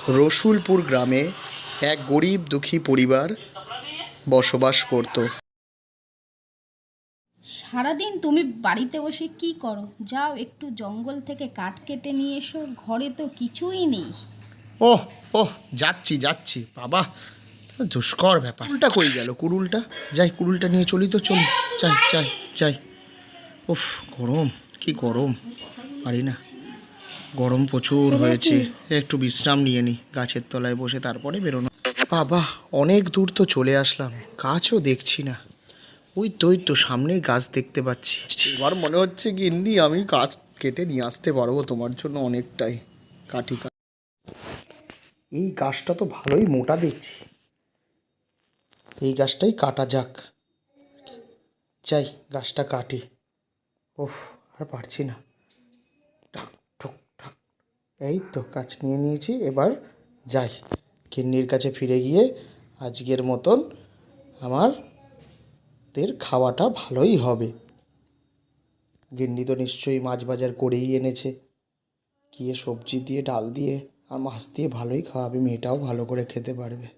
রসুলপুর গ্রামে এক গরিব দুঃখী পরিবার বসবাস করত। সারাদিন তুমি বাড়িতে বসে কি করো? যাও একটু জঙ্গল থেকে কাঠ কেটে নিয়ে এসো, ঘরে তো কিছুই নেই। ওহ ওহ, যাচ্ছি যাচ্ছি বাবা, দুষ্কর ব্যাপার। কুড়ুলটা কই গেল? কুড়ুলটা যাই, কুড়ুলটা নিয়ে চলি তো, চলি, চাই চাই চাই। উফ, গরম, কি গরম, পারি না, গরম প্রচুর হয়েছে। একটু বিশ্রাম নিয়ে নিই গাছের তলায় বসে, তারপরে বেরোনো। বাবা, অনেক দূর তো চলে আসলাম, গাছও দেখছি না। ওই তো সামনেই গাছ দেখতে পাচ্ছি। এবার মনে হচ্ছে গিন্নি আমি গাছ কেটে নিয়ে আসতে পারবো তোমার জন্য অনেকটাই। কাটি কাটি, এই গাছটা তো ভালোই মোটা দেখছি, এই গাছটাই কাটা যাক। চাই গাছটা কাটি। ওফ, আর পারছি না। ঠাক ঠুক ঠাক, এই তো গাছ নিয়ে নিয়েছি। এবার যাই, গিন্নির কাছে ফিরে গিয়ে আজকের মতন আমাদের খাওয়াটা ভালোই হবে। গিন্নি তো নিশ্চয়ই মাছ বাজার করেই এনেছে, গিয়ে সবজি দিয়ে, ডাল দিয়ে আর মাছ দিয়ে ভালোই খাওয়াবে, মেয়েটাও ভালো করে খেতে পারবে।